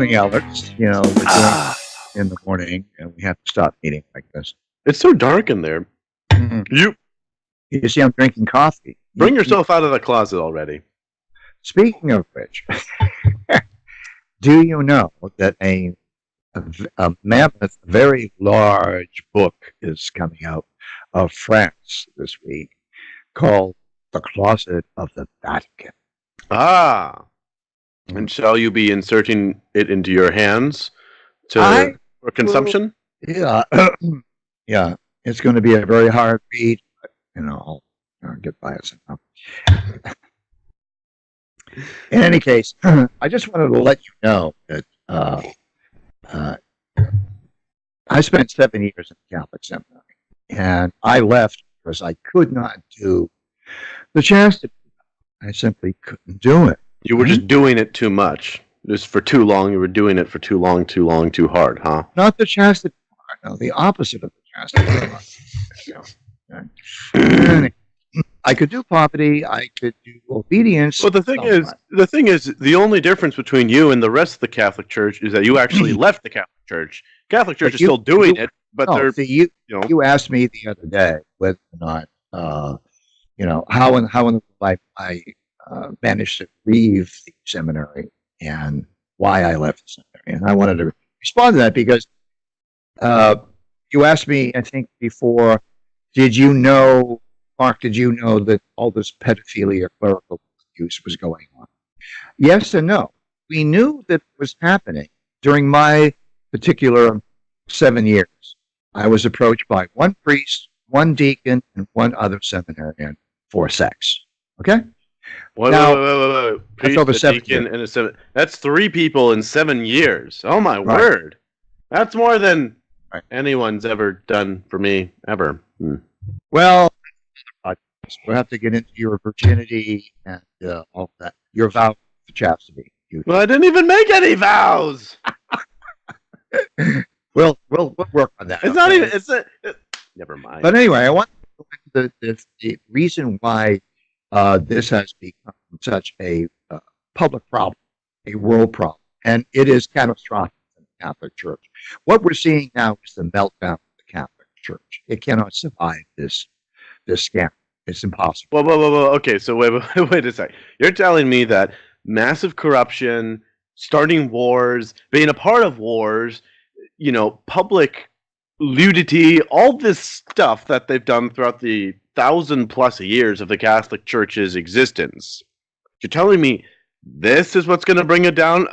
morning, Alex. You know, we're doing Ah, in the morning, and we have to stop meeting like this. it's so dark in there. Mhm. You You see, I'm drinking coffee. bring yourself out of the closet already. Speaking of which, do you know that a mammoth, very large book is coming out of France this week called "The Closet of the Vatican"? Ah, and shall you be inserting it into your hands I for consumption? Yeah, yeah. It's going to be a very hard read, but I'll get by it somehow. In any case, I just wanted to let you know that uh, I spent 7 years in the Catholic seminary, and I left because I could not do the chastity. I simply couldn't do it. You were just doing it too much. Just for too long. You were doing it for too long, too hard, huh? Not the chastity part, no, the opposite of the chastity part. Anyway, I could do poverty, I could do obedience. Well, the thing is, the only difference between you and the rest of the Catholic Church is that you actually left the Catholic Church. Catholic Church is still doing it, but they're you asked me the other day whether or not how in the life I managed to leave the seminary and why I left the seminary, and I wanted to respond to that because you asked me, I think before, Mark, did you know that all this pedophilia, clerical abuse was going on? Yes and no. We knew that it was happening during my particular 7 years. I was approached by one priest, one deacon, and one other seminarian for sex. Okay? Wait. That's over 7 years. That's 3 people in 7 years. Oh my word! That's more than anyone's ever done for me ever. Well, we'll have to get into your virginity and all that. Your vow to chastity. Well, I didn't even make any vows. We'll work on that. It's not even. Never mind. But anyway, I want to go into the reason why this has become such a public problem, a world problem, and it is catastrophic in the Catholic Church. What we're seeing now is the meltdown of the Catholic Church. It cannot survive this scam. It's impossible. Whoa. Okay, so wait a sec. You're telling me that massive corruption, starting wars, being a part of wars, public nudity, all this stuff that they've done throughout the 1,000+ years of the Catholic Church's existence. You're telling me this is what's going to bring it down?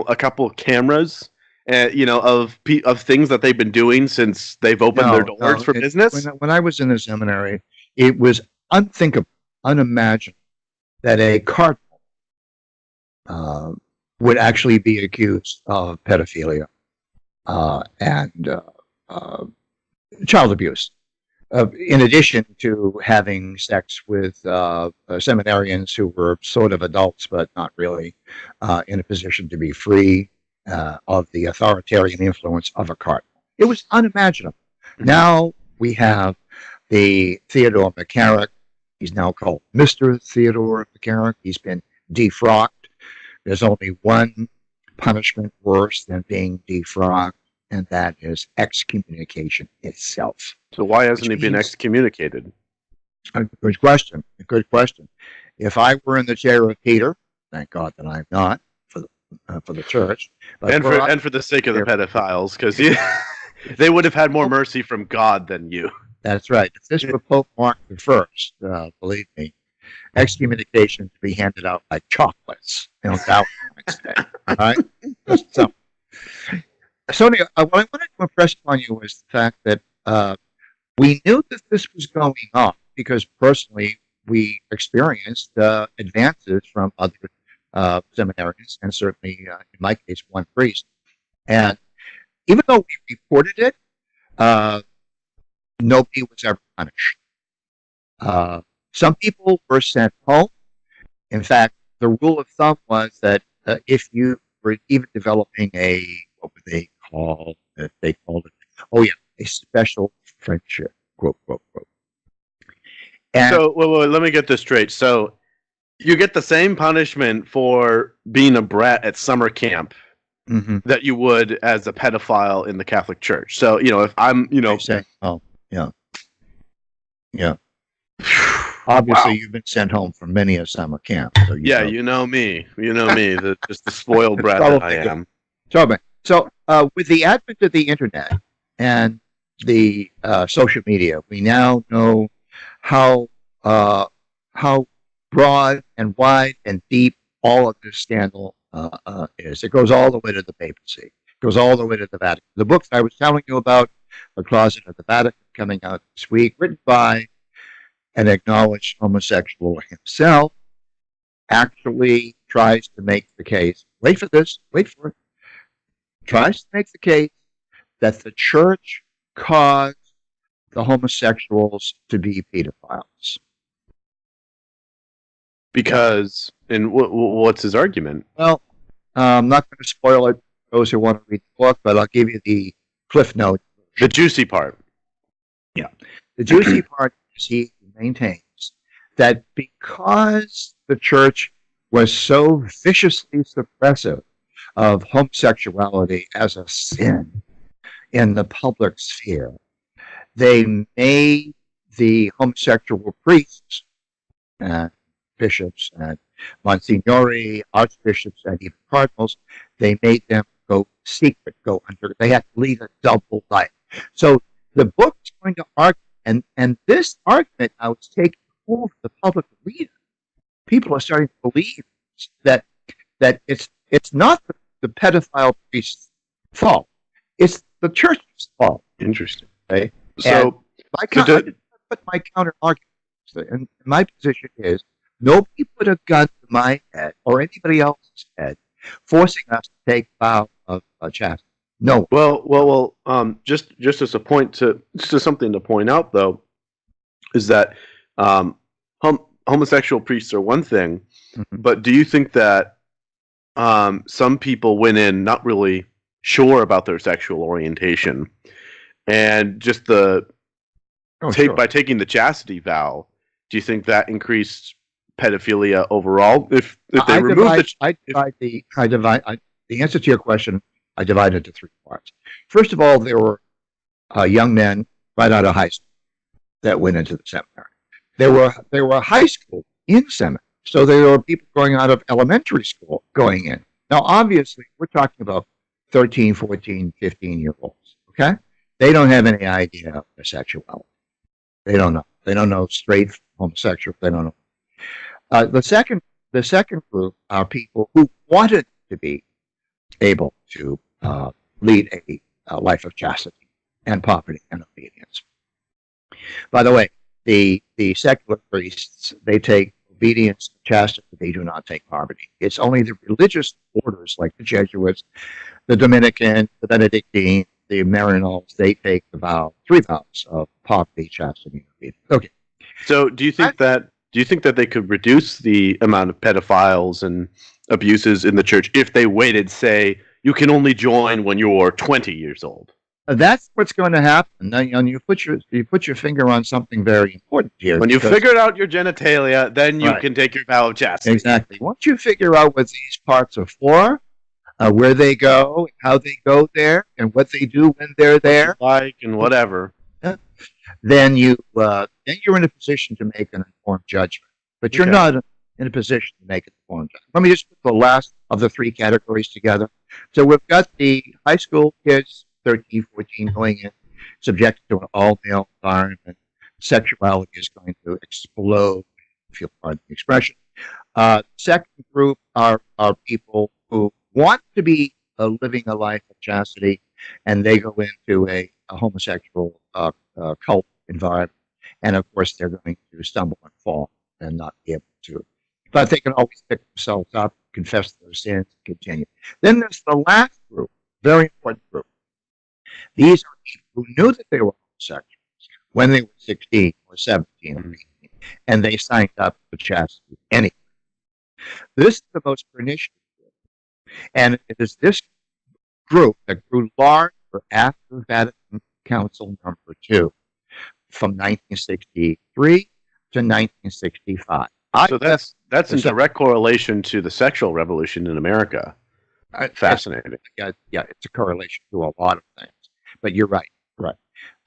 A couple of cameras, of things that they've been doing since they've opened their doors for business. When I was in the seminary, it was unthinkable, unimaginable that a cardinal would actually be accused of pedophilia and child abuse, in addition to having sex with seminarians who were sort of adults but not really in a position to be free of the authoritarian influence of a cardinal. It was unimaginable. Now we have the Theodore McCarrick. He's now called Mr. Theodore McCarrick. He's been defrocked. There's only one punishment worse than being defrocked, and that is excommunication itself. So why hasn't he been excommunicated? A good question. If I were in the chair of Peter, thank God that I'm not for the church, but and for the sake of the pedophiles, because they would have had more mercy from God than you. That's right. If this were Pope Mark I, believe me, excommunication to be handed out like chocolates. Valentine's Day. All right. So anyway, what I wanted to impress upon you was the fact that we knew that this was going on because personally we experienced advances from other seminarians and certainly, in my case, one priest. And even though we reported it, nobody was ever punished. Some people were sent home. In fact, the rule of thumb was that if you were even developing what would they call it? They called it, a special friendship, quote. And so, let me get this straight. So, you get the same punishment for being a brat at summer camp Mm-hmm. that you would as a pedophile in the Catholic Church. So, if I'm, Oh, yeah, yeah. Obviously, wow. you've been sent home from many a summer camp, so Yeah, you know me. You know me, just the spoiled It's brat that I probably good. am. So, with the advent of the internet and the social media, we now know how how broad and wide and deep all of this scandal is. It goes all the way to the papacy. It goes all the way to the Vatican. The books I was telling you about, The Closet of the Vatican, coming out this week, written by an acknowledged homosexual himself, actually tries to make the case. Wait for this. Wait for it. Tries to make the case that the church caused the homosexuals to be pedophiles. Because, and what's his argument? Well, I'm not going to spoil it for those who want to read the book, but I'll give you the cliff note. The juicy part. Yeah. The juicy part is he maintains that because the church was so viciously suppressive of homosexuality as a sin in the public sphere, they made the homosexual priests and bishops and monsignori, archbishops, and even cardinals, they made them go secret, go under. They had to lead a double life. So the book is going to argue, and this argument now is taking hold of the public arena. People are starting to believe that it's not the pedophile priest's fault; it's the church's fault. Interesting. Okay? So, But my counter argument, and my position is, nobody put a gun to my head or anybody else's head, forcing us to take a vow of chastity. No. well. Just as a point just as something to point out though, is that homosexual priests are one thing, but do you think that some people went in not really sure about their sexual orientation, and just by taking the chastity vow, do you think that increased pedophilia overall? If they remove the answer to your question, I divide it into three parts. First of all, there were young men right out of high school that went into the seminary. There were high school in seminary, so there were people going out of elementary school going in. Now, obviously, we're talking about 13, 14, 15-year-olds, okay? They don't have any idea of their sexuality. They don't know. They don't know straight from homosexual. They don't know. The second group are people who wanted to be able to lead a life of chastity and poverty and obedience. By the way, the secular priests, they take obedience and chastity, they do not take poverty. It's only the religious orders like the Jesuits, the Dominican, the Benedictine, the Maryknols, they take the three vows of poverty, chastity, and obedience. Okay. So do you think that they could reduce the amount of pedophiles and abuses in the church if they waited, say, you can only join when you're 20 years old? That's what's going to happen. Now, you put your finger on something very important here. When you figured out your genitalia, then you can take your vow of chastity. Exactly. Once you figure out what these parts are for, where they go, how they go there, and what they do when they're there, and whatever, then you're in a position to make an informed judgment. But you're not in a position to make an informed judgment. Let me just put the last of the three categories together. So we've got the high school kids, 13, 14, going in, subjected to an all-male environment. Sexuality is going to explode, if you'll pardon the expression. Second group are people who want to be living a life of chastity, and they go into a homosexual cult environment. And of course, they're going to stumble and fall and not be able to. But they can always pick themselves up, confess their sins, and continue. Then there's the last group, very important group. These are people who knew that they were homosexuals when they were 16 or 17 or 18, and they signed up for chastity anyway. This is the most pernicious group. And it is this group that grew larger after Vatican Council number 2 from 1963 to 1965. So that's in direct correlation to the sexual revolution in America. Fascinating. Yeah, it's a correlation to a lot of things. But you're right. Right.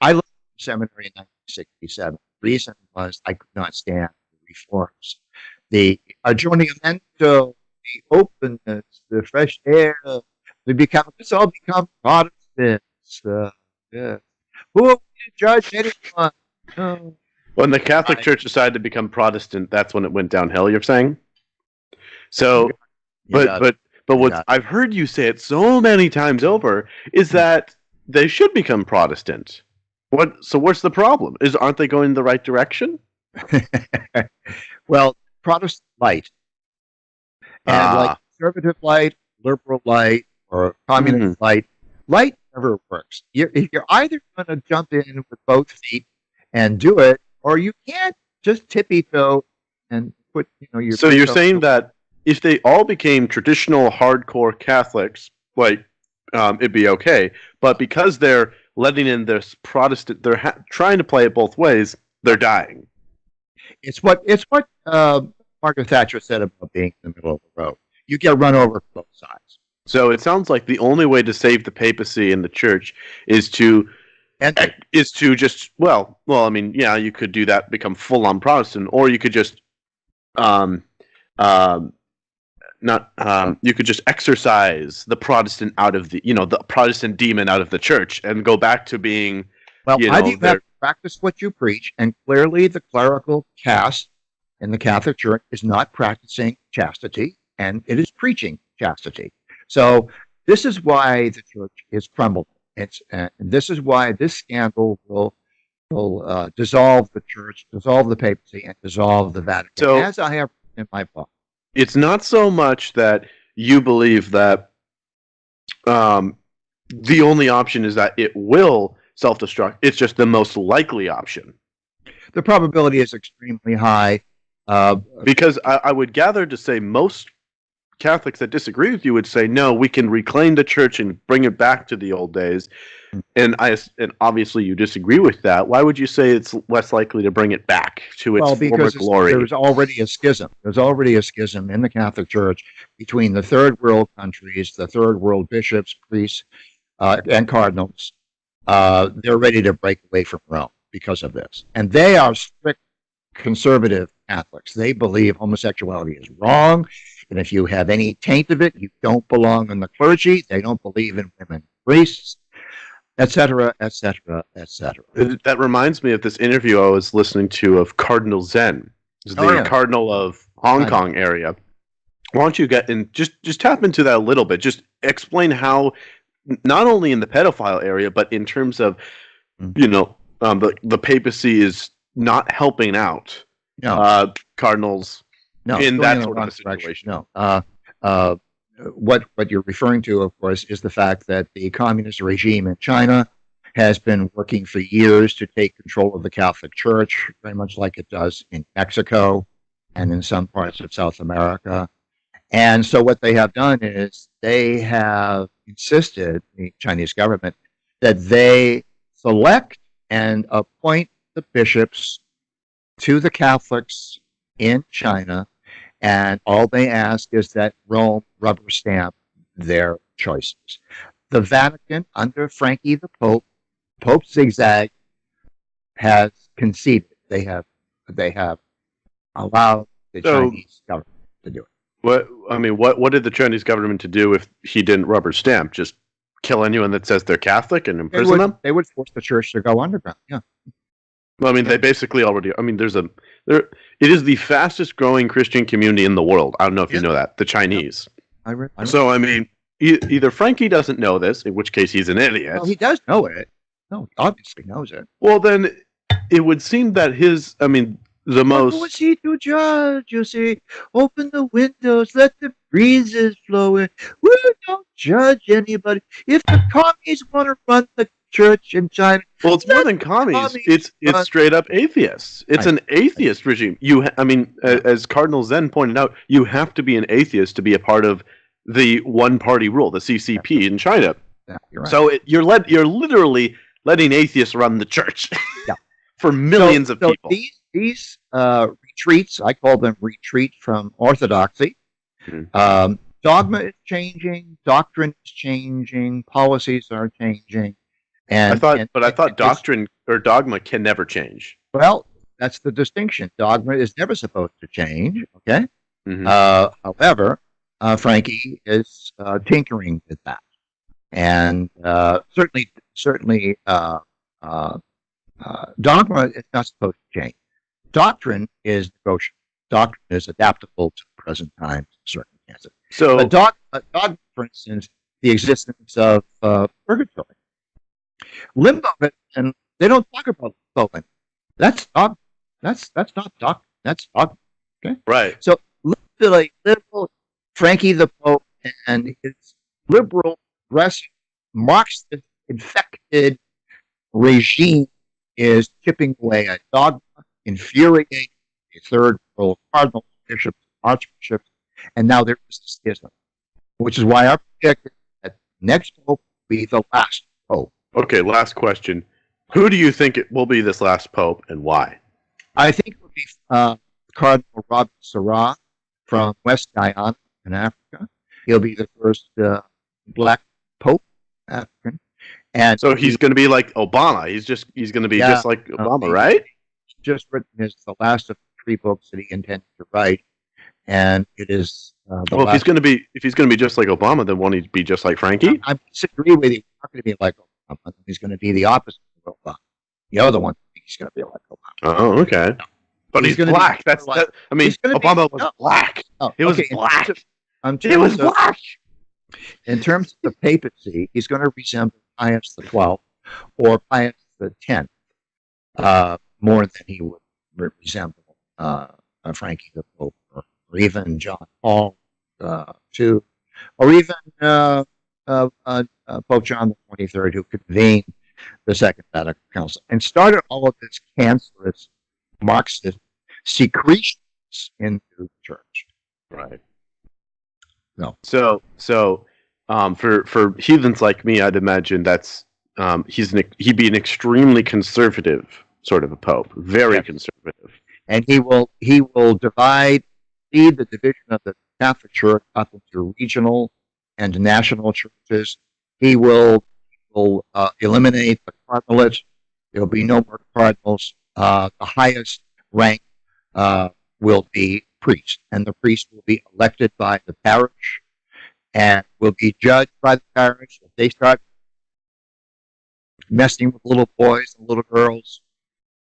I left seminary in 1967. The reason was I could not stand the reforms. The aggiornamento, the openness, the fresh air. Let's all become Protestants. Yeah. Who are we to judge anyone? No. When the Catholic Church decided to become Protestant, that's when it went downhill, you're saying? So, but what I've heard you say it so many times over is that they should become Protestant. So what's the problem? Aren't they going in the right direction? Well, Protestant light and like conservative light, liberal light, or communist light never works. You're either going to jump in with both feet and do it, or you can't just tippy toe and put your. So you're saying that if they all became traditional hardcore Catholics, like it'd be okay, but because they're letting in this Protestant, they're trying to play it both ways. They're dying. It's what Margaret Thatcher said about being in the middle of the road. You get run over from both sides. So it sounds like the only way to save the papacy and the church is to just I mean, yeah, you could do that, become full on Protestant, or you could just you could just exorcise the Protestant out of the Protestant demon out of the church and go back to being. Well, I think you have to practice what you preach, and clearly the clerical caste in the Catholic Church is not practicing chastity, and it is preaching chastity. So this is why the church is crumbling. This is why this scandal will dissolve the church, dissolve the papacy, and dissolve the Vatican, so, as I have in my book. It's not so much that you believe that the only option is that it will self-destruct. It's just the most likely option. The probability is extremely high. Because I would gather to say most Catholics that disagree with you would say, no, we can reclaim the church and bring it back to the old days. And obviously you disagree with that. Why would you say it's less likely to bring it back to its former glory? There's already a schism. There's already a schism in the Catholic Church between the third world countries, the third world bishops, priests, and cardinals. They're ready to break away from Rome because of this. And they are strict conservative Catholics. They believe homosexuality is wrong. And if you have any taint of it, you don't belong in the clergy. They don't believe in women priests, etc., etc., etc. That reminds me of this interview I was listening to of Cardinal Zen, the Cardinal of Hong Kong area. Why don't you get in? Just tap into that a little bit. Just explain how, not only in the pedophile area, but in terms of, the papacy is not helping out cardinals in that sort of a situation. What you're referring to, of course, is the fact that the communist regime in China has been working for years to take control of the Catholic Church, very much like it does in Mexico and in some parts of South America. And so what they have done is they have insisted, the Chinese government, that they select and appoint the bishops to the Catholics in China, and all they ask is that Rome rubber stamp their choices. The Vatican, under Frankie the Pope Zigzag, has conceded. They have allowed the Chinese government to do it. What did the Chinese government to do if he didn't rubber stamp? Just kill anyone that says they're Catholic and imprison them? They would force the church to go underground. Yeah. Well, they basically already. It is the fastest growing Christian community in the world. I don't know if you know that, the Chinese. Either Frankie doesn't know this, in which case he's an idiot. Well, he does know it. No, he obviously knows it. Well, then it would seem that What was he to judge? You see, open the windows, let the breezes flow in. We don't judge anybody. If the commies want to run the church in China, well, it's more than commies. It's straight up atheists. It's an atheist regime. As Cardinal Zen pointed out, you have to be an atheist to be a part of the one-party rule, the CCP in China. Yeah, you're right. So you're literally letting atheists run the church for millions of people. These retreats, I call them retreat from orthodoxy, dogma is changing, doctrine is changing, policies are changing, and I thought doctrine or dogma can never change. well, that's the distinction. Dogma is never supposed to change. Okay. Mm-hmm. However, Frankie is tinkering with that, and certainly, dogma is not supposed to change. Doctrine is negotiable. Doctrine is adaptable to the present times and circumstances. So, But dogma, for instance, the existence of purgatory, limbo, and they don't talk about limbo. That's dogma. That's not doctrine. That's dogma. Okay. right. So liberal Frankie the Pope and his liberal, progressive, Marxist infected regime is chipping away at dogma, infuriating the third world cardinals, bishops, archbishops, and now there is a schism, which is why I predict that next pope will be the last pope. Okay, last question. Who do you think it will be this last pope, and why? I think it will be Cardinal Robert Sarah from West Guyana in Africa. He'll be the first black pope, African. And So he's going to be like Obama. He's going to be just like Obama, right? He's just written the last of 3 books that he intended to write, and it is Well, if he's going to be just like Obama, then won't he be just like Frankie? I disagree with you. He's not going to be like Obama. He's going to be the opposite of Obama. The other one, I think he's going to be like Obama. Oh, okay. But he's black. I mean, Obama was black. He was black. He was black. In terms of the papacy, he's going to resemble Pius XII or Pius X more than he would resemble Frankie the Pope or even John Paul II, or even Pope John the 23rd, who convened the Second Vatican Council and started all of this cancerous Marxist secretions into the church. Right. No. So for heathens like me, I'd imagine that's he'd be an extremely conservative sort of a pope, very conservative, and he will lead the division of the Catholic Church up into regional and national churches. He will eliminate the cardinalate. There will be no more cardinals. The highest rank will be priest, and the priest will be elected by the parish and will be judged by the parish. If they start messing with little boys and little girls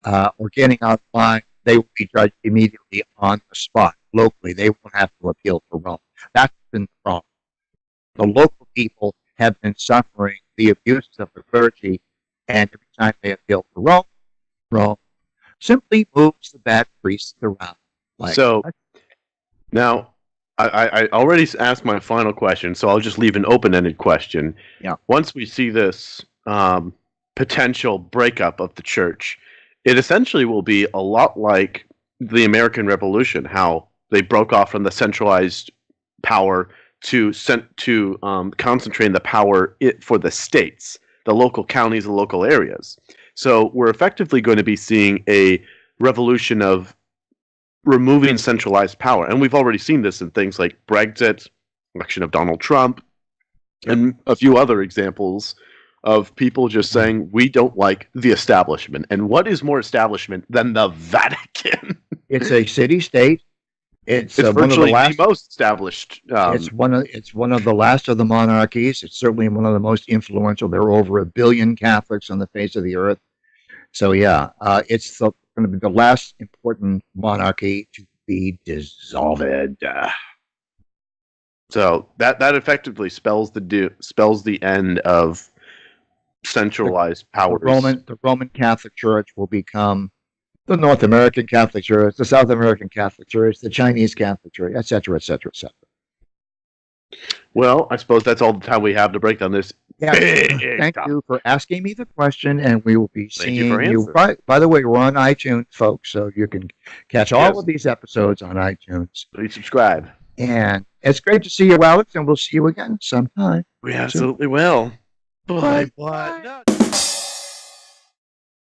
or getting out of line, they will be judged immediately on the spot, locally. They won't have to appeal to Rome. That's been the problem. The local people have been suffering the abuses of the clergy, and every time they appeal to Rome simply moves the bad priests around. Now, I already asked my final question, so I'll just leave an open-ended question. Yeah. Once we see this potential breakup of the church, it essentially will be a lot like the American Revolution, how they broke off from the centralized power to concentrate the power for the states, the local counties, the local areas. So we're effectively going to be seeing a revolution of removing centralized power. And we've already seen this in things like Brexit, election of Donald Trump, and a few other examples of people just saying, we don't like the establishment. And what is more establishment than the Vatican? It's a city-state. It's virtually the most established. It's one of the last of the monarchies. It's certainly one of the most influential. There are over 1 billion Catholics on the face of the earth. So yeah, it's going to be the last important monarchy to be dissolved. So that effectively spells the end of centralized powers. The Roman Catholic Church will become the North American Catholic Church, the South American Catholic Church, the Chinese Catholic Church, etc., etc., etc. Well, I suppose that's all the time we have to break down this. Yeah. Thank you for asking me the question, and we will be seeing you. By the way, we're on iTunes, folks, so you can catch all of these episodes on iTunes. Please subscribe. And it's great to see you, Alex, and we'll see you again sometime. We absolutely will. Bye. Bye.